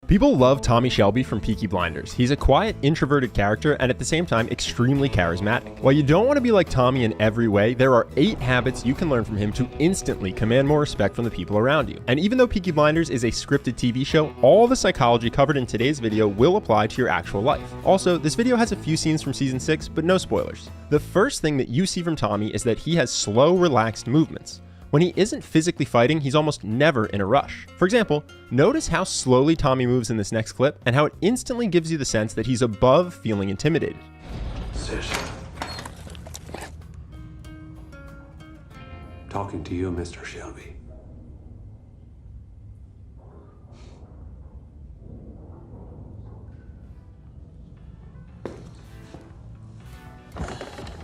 People love Tommy Shelby from Peaky Blinders. He's a quiet, introverted character and at the same time extremely charismatic. While you don't want to be like Tommy in every way, there are 8 habits you can learn from him to instantly command more respect from the people around you. And even though Peaky Blinders is a scripted TV show, all the psychology covered in today's video will apply to your actual life. Also, this video has a few scenes from season 6, but no spoilers. The first thing that you see from Tommy is that he has slow, relaxed movements. When he isn't physically fighting, he's almost never in a rush. For example, notice how slowly Tommy moves in this next clip and how it instantly gives you the sense that he's above feeling intimidated. Talking to you, Mr. Shelby.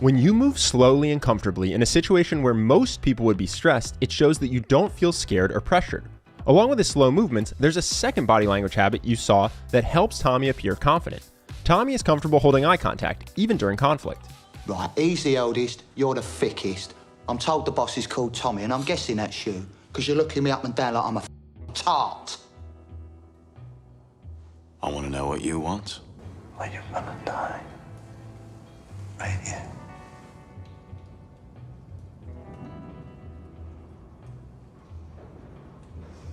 When you move slowly and comfortably in a situation where most people would be stressed, it shows that you don't feel scared or pressured. Along with his slow movements, there's a second body language habit you saw that helps Tommy appear confident. Tommy is comfortable holding eye contact, even during conflict. Right, he's the oldest, you're the thickest. I'm told the boss is called Tommy, and I'm guessing that's you, because you're looking me up and down like I'm a tart. I want to know what you want. Well, you're gonna die. Right here.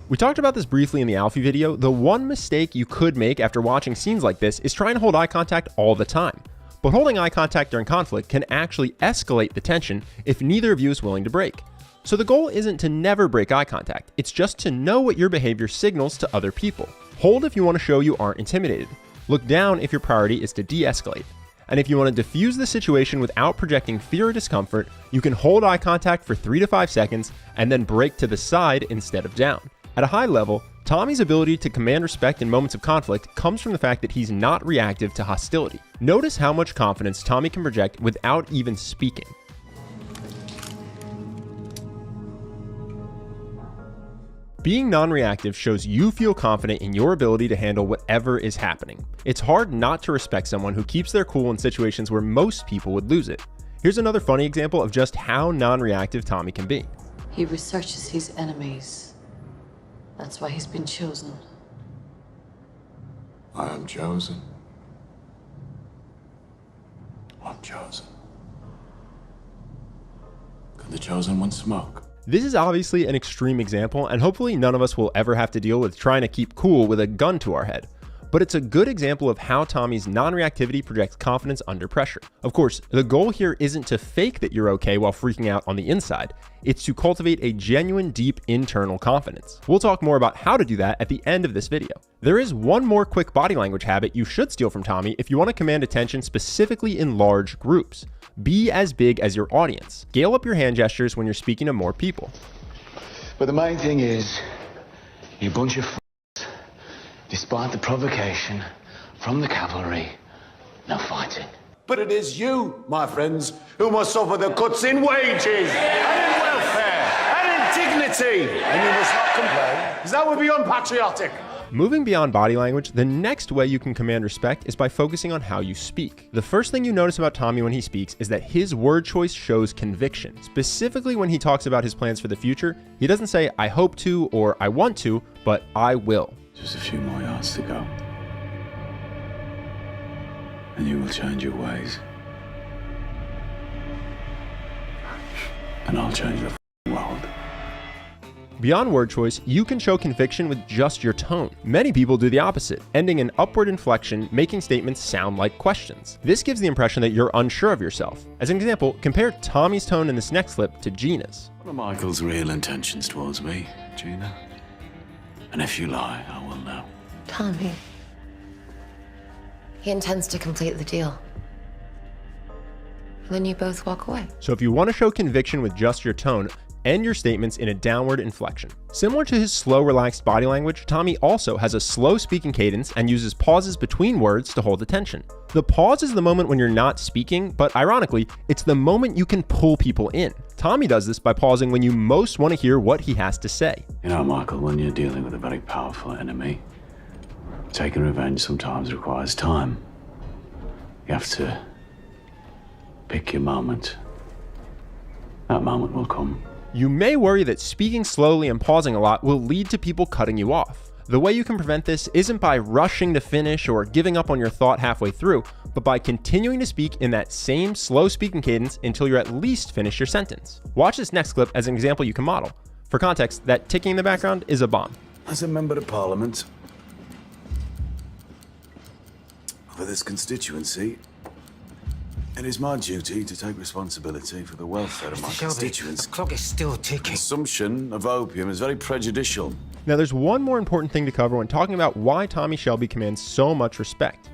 We talked about this briefly in the Alfie video. The one mistake you could make after watching scenes like this is trying to hold eye contact all the time. But holding eye contact during conflict can actually escalate the tension if neither of you is willing to break. So the goal isn't to never break eye contact, it's just to know what your behavior signals to other people. Hold if you want to show you aren't intimidated. Look down if your priority is to de-escalate. And if you want to diffuse the situation without projecting fear or discomfort, you can hold eye contact for 3 to 5 seconds and then break to the side instead of down. At a high level, Tommy's ability to command respect in moments of conflict comes from the fact that he's not reactive to hostility. Notice how much confidence Tommy can project without even speaking. Being non-reactive shows you feel confident in your ability to handle whatever is happening. It's hard not to respect someone who keeps their cool in situations where most people would lose it. Here's another funny example of just how non-reactive Tommy can be. He researches his enemies. That's why he's been chosen. I am chosen. I'm chosen. Could the chosen one smoke? This is obviously an extreme example, and hopefully none of us will ever have to deal with trying to keep cool with a gun to our head. But it's a good example of how Tommy's non-reactivity projects confidence under pressure. Of course, the goal here isn't to fake that you're okay while freaking out on the inside. It's to cultivate a genuine, deep internal confidence. We'll talk more about how to do that at the end of this video. There is one more quick body language habit you should steal from Tommy if you want to command attention specifically in large groups. Be as big as your audience. Scale up your hand gestures when you're speaking to more people. But the main thing is, you bunch of despite the provocation from the cavalry, no fighting. But it is you, my friends, who must suffer the cuts in wages, and in welfare, and in dignity. And you must not complain, because that would be unpatriotic. Moving beyond body language, the next way you can command respect is by focusing on how you speak. The first thing you notice about Tommy when he speaks is that his word choice shows conviction. Specifically when he talks about his plans for the future, he doesn't say, I hope to, or I want to, but I will. Just a few more yards to go. And you will change your ways. And I'll change the world. Beyond word choice, you can show conviction with just your tone. Many people do the opposite, ending in upward inflection, making statements sound like questions. This gives the impression that you're unsure of yourself. As an example, compare Tommy's tone in this next clip to Gina's. What are Michael's real intentions towards me, Gina? And if you lie, I will know. Tommy. He intends to complete the deal. And then you both walk away. So if you want to show conviction with just your tone, end your statements in a downward inflection. Similar to his slow, relaxed body language, Tommy also has a slow speaking cadence and uses pauses between words to hold attention. The pause is the moment when you're not speaking, but ironically, it's the moment you can pull people in. Tommy does this by pausing when you most want to hear what he has to say. You know, Michael, when you're dealing with a very powerful enemy, taking revenge sometimes requires time. You have to pick your moment. That moment will come. You may worry that speaking slowly and pausing a lot will lead to people cutting you off. The way you can prevent this isn't by rushing to finish or giving up on your thought halfway through, but by continuing to speak in that same slow speaking cadence until you're at least finished your sentence. Watch this next clip as an example you can model. For context, that ticking in the background is a bomb. As a member of Parliament for this constituency, it is my duty to take responsibility for the welfare of my constituents. The clock is still ticking. Consumption of opium is very prejudicial. Now there's one more important thing to cover when talking about why Tommy Shelby commands so much respect.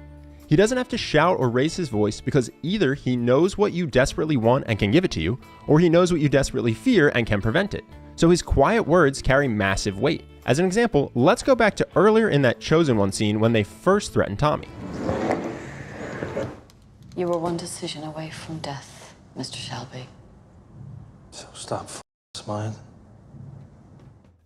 He doesn't have to shout or raise his voice because either he knows what you desperately want and can give it to you, or he knows what you desperately fear and can prevent it. So his quiet words carry massive weight. As an example, let's go back to earlier in that Chosen One scene when they first threatened Tommy. You were one decision away from death, Mr. Shelby. So stop smiling.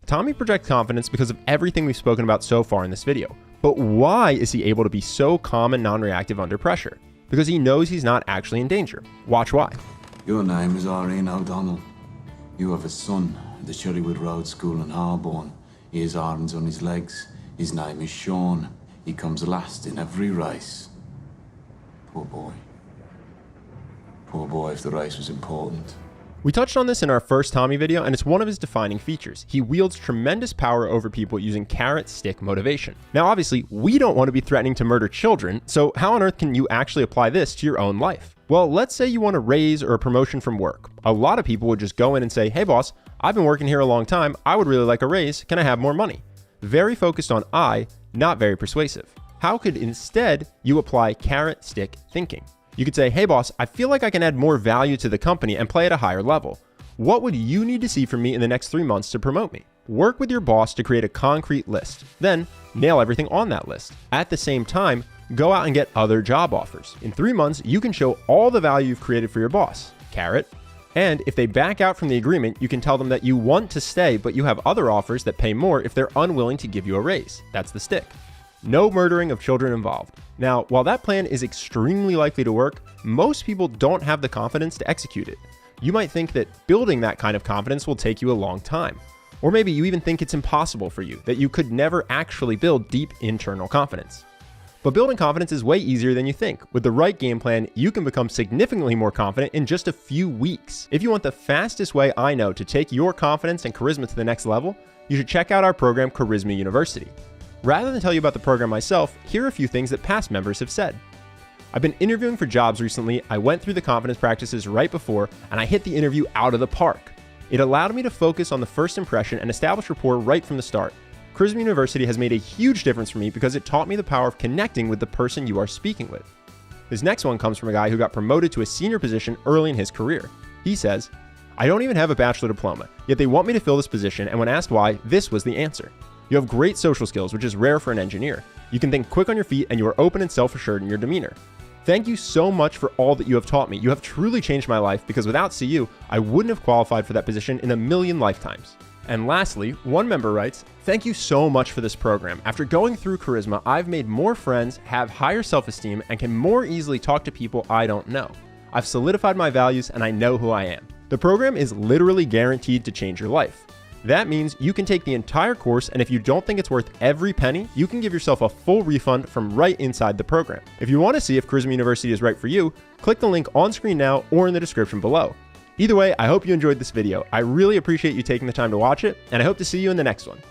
Tommy projects confidence because of everything we've spoken about so far in this video. But why is he able to be so calm and non-reactive under pressure? Because he knows he's not actually in danger. Watch why. Your name is Irene O'Donnell. You have a son at the Cherrywood Road School in Harborne. He has arms on his legs. His name is Sean. He comes last in every race. Poor boy. Poor boy if the race was important. We touched on this in our first Tommy video, and it's one of his defining features. He wields tremendous power over people using carrot stick motivation. Now obviously, we don't want to be threatening to murder children, so how on earth can you actually apply this to your own life? Well, let's say you want a raise or a promotion from work. A lot of people would just go in and say, hey boss, I've been working here a long time, I would really like a raise, can I have more money? Very focused on I, not very persuasive. How could instead you apply carrot stick thinking? You could say, hey boss, I feel like I can add more value to the company and play at a higher level. What would you need to see from me in the next 3 months to promote me? Work with your boss to create a concrete list. Then nail everything on that list. At the same time, go out and get other job offers. In 3 months, you can show all the value you've created for your boss. Carrot. And if they back out from the agreement, you can tell them that you want to stay, but you have other offers that pay more if they're unwilling to give you a raise. That's the stick. No murdering of children involved. Now, while that plan is extremely likely to work, most people don't have the confidence to execute it. You might think that building that kind of confidence will take you a long time. Or maybe you even think it's impossible for you, that you could never actually build deep internal confidence. But building confidence is way easier than you think. With the right game plan, you can become significantly more confident in just a few weeks. If you want the fastest way I know to take your confidence and charisma to the next level, you should check out our program, Charisma University. Rather than tell you about the program myself, here are a few things that past members have said. I've been interviewing for jobs recently, I went through the confidence practices right before, and I hit the interview out of the park. It allowed me to focus on the first impression and establish rapport right from the start. Charisma University has made a huge difference for me because it taught me the power of connecting with the person you are speaking with. This next one comes from a guy who got promoted to a senior position early in his career. He says, I don't even have a bachelor diploma, yet they want me to fill this position, and when asked why, this was the answer. You have great social skills, which is rare for an engineer. You can think quick on your feet, and you are open and self-assured in your demeanor. Thank you so much for all that you have taught me. You have truly changed my life because without CU, I wouldn't have qualified for that position in a million lifetimes. And lastly, one member writes, thank you so much for this program. After going through Charisma, I've made more friends, have higher self-esteem, and can more easily talk to people I don't know. I've solidified my values and I know who I am. The program is literally guaranteed to change your life. That means you can take the entire course, and if you don't think it's worth every penny, you can give yourself a full refund from right inside the program. If you want to see if Charisma University is right for you, click the link on screen now or in the description below. Either way, I hope you enjoyed this video. I really appreciate you taking the time to watch it, and I hope to see you in the next one.